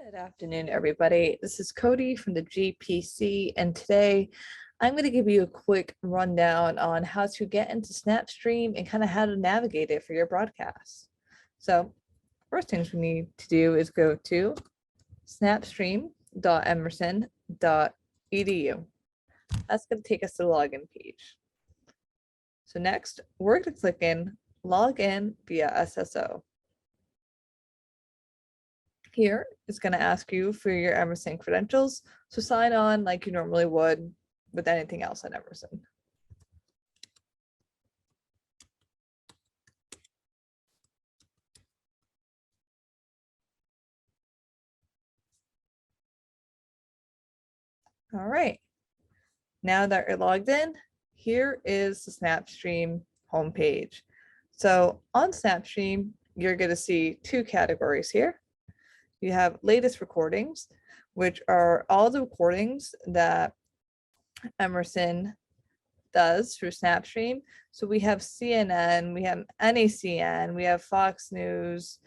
Good afternoon, everybody. This is Cody from the GPC, and today I'm going to give you a quick rundown on how to get into Snapstream and kind of how to navigate it for your broadcast. So first things we need to do is go to snapstream.emerson.edu. That's going to take us to the login page. So next, we're going to click in Log in via SSO. Here it's going to ask you for your Emerson credentials, so sign on like you normally would with anything else at Emerson. All right, now that you're logged in, here is the Snapstream homepage. So on Snapstream, you're going to see two categories here. You have latest recordings, which are all the recordings that Emerson does through Snapstream. So we have CNN, we have NACN, we have Fox News,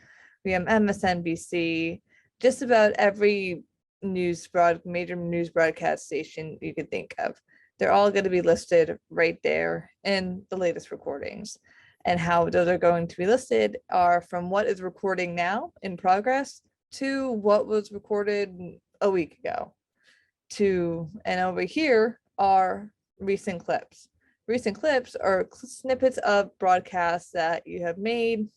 we have MSNBC, just about every major news broadcast station you could think of. They're all going to be listed right there in the latest recordings. And how those are going to be listed are from what is recording now in progress to what was recorded a week ago. And over here are recent clips. Recent clips are snippets of broadcasts that you have made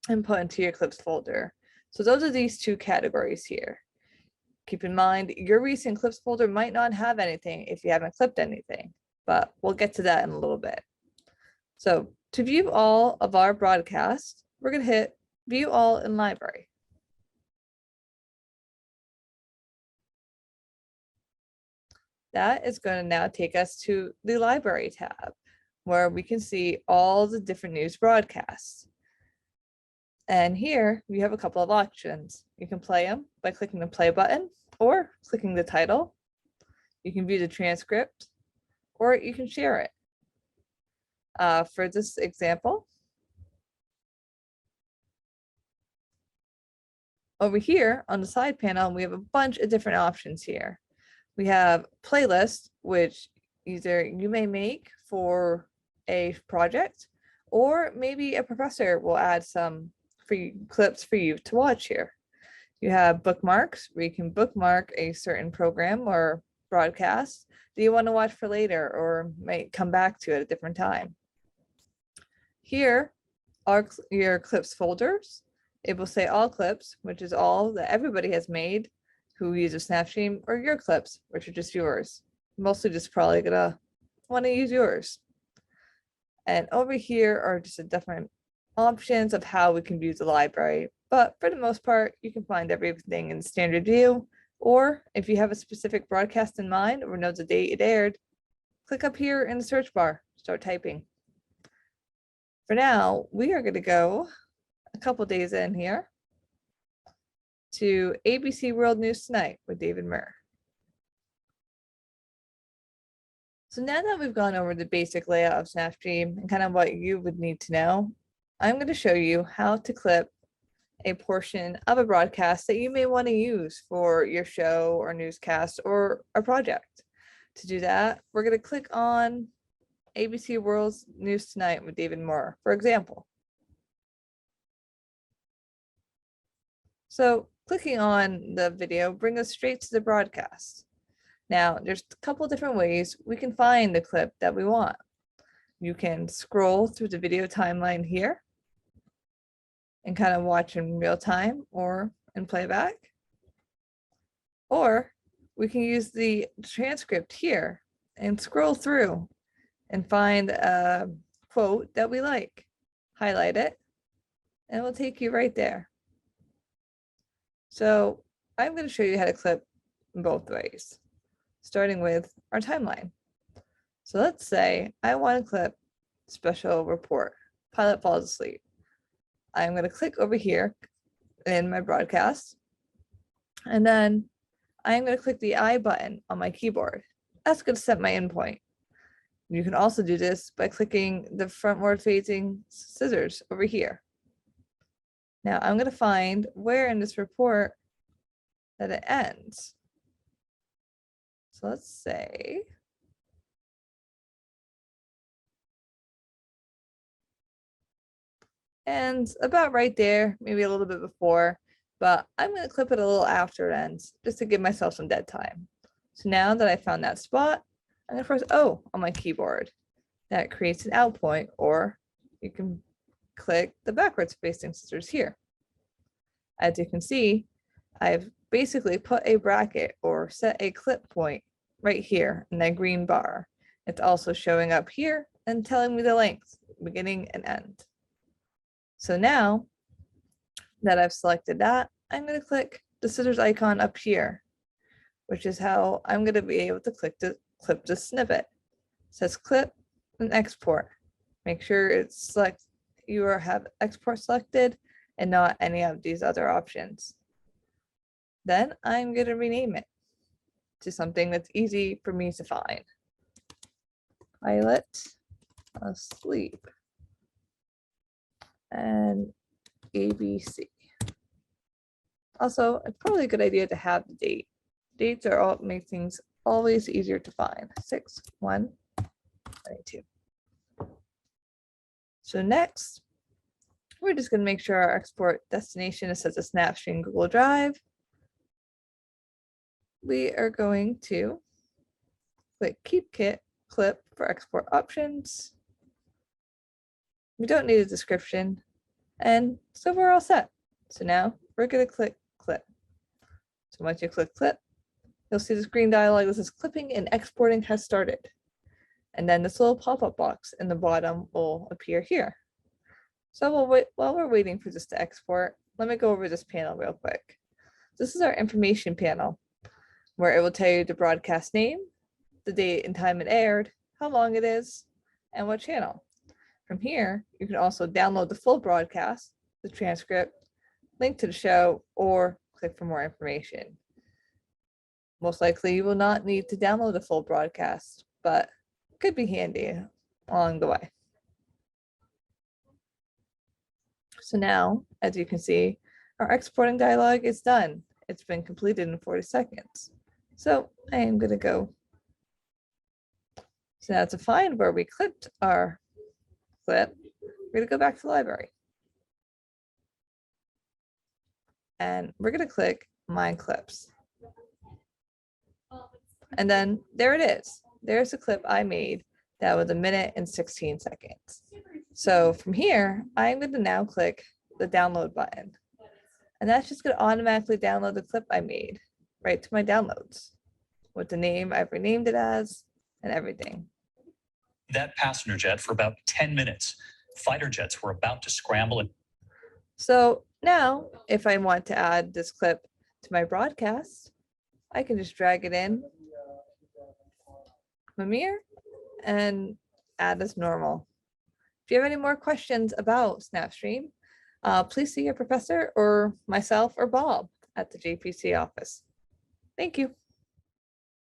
and put into your clips folder. So those are these two categories here. Keep in mind, your recent clips folder might not have anything if you haven't clipped anything, but we'll get to that in a little bit. So to view all of our broadcasts, we're going to hit View All in Library. That is going to now take us to the Library tab, where we can see all the different news broadcasts. And here we have a couple of options. You can play them by clicking the play button or clicking the title. You can view the transcript, or you can share it. For this example, over here on the side panel, we have a bunch of different options here. We have playlists, which either you may make for a project, or maybe a professor will add some free clips for you to watch here. You have bookmarks, where you can bookmark a certain program or broadcast that you want to watch for later or might come back to at a different time. Here are your clips folders. It will say all clips, which is all that everybody has made who uses Snapstream, or your clips, which are just yours. Mostly just probably gonna want to use yours. And over here are just the different options of how we can view the library. But for the most part, you can find everything in standard view, or if you have a specific broadcast in mind or know the date it aired, click up here in the search bar, start typing. For now, we are going to go a couple days in here to ABC World News Tonight with David Murr. So now that we've gone over the basic layout of Snapstream and kind of what you would need to know, I'm going to show you how to clip a portion of a broadcast that you may want to use for your show or newscast or a project. To do that, we're going to click on ABC World News Tonight with David Murr, for example. So clicking on the video brings us straight to the broadcast. Now, there's a couple different ways we can find the clip that we want. You can scroll through the video timeline here and kind of watch in real time or in playback. Or we can use the transcript here and scroll through and find a quote that we like, highlight it, and it will take you right there. So I'm going to show you how to clip both ways, starting with our timeline. So let's say I want to clip special report, pilot falls asleep. I'm going to click over here in my broadcast, and then I'm going to click the I button on my keyboard. That's going to set my endpoint. You can also do this by clicking the frontward facing scissors over here. Now I'm going to find where in this report that it ends. So let's say and about right there, maybe a little bit before, but I'm going to clip it a little after it ends just to give myself some dead time. So now that I found that spot, I'm going to press O on my keyboard. That creates an out point, or you can click the backwards facing scissors here. As you can see, I've basically put a bracket or set a clip point right here in that green bar. It's also showing up here and telling me the length, beginning and end. So now that I've selected that, I'm going to click the scissors icon up here, which is how I'm going to be able to click to clip the snippet. It says clip and export. Make sure it's you have export selected and not any of these other options. Then I'm going to rename it to something that's easy for me to find. Pilot asleep and ABC. Also, it's probably a good idea to have the date. Dates are all make things always easier to find. 6/1/22. So next, we're just going to make sure our export destination is set to Snapstream Google Drive. We are going to click Keep Clip for export options. We don't need a description, and so we're all set. So now we're going to click Clip. So once you click Clip, you'll see this green dialog that says clipping and exporting has started. And then this little pop-up box in the bottom will appear here. So while we're waiting for this to export, let me go over this panel real quick. This is our information panel, where it will tell you the broadcast name, the date and time it aired, how long it is, and what channel. From here, you can also download the full broadcast, the transcript, link to the show, or click for more information. Most likely you will not need to download the full broadcast, but it could be handy along the way. So now, as you can see, our exporting dialog is done. It's been completed in 40 seconds. So I am going to go. So now to find where we clipped our clip, we're going to go back to the library. And we're going to click My Clips. And then there it is. There's a clip I made that was 1 minute and 16 seconds. So from here, I'm going to now click the download button. And that's just going to automatically download the clip I made right to my downloads with the name I've renamed it as and everything. That passenger jet for about 10 minutes. Fighter jets were about to scramble. So now if I want to add this clip to my broadcast, I can just drag it in Premiere and add as normal. If you have any more questions about Snapstream, please see your professor or myself or Bob at the JPC office. Thank you.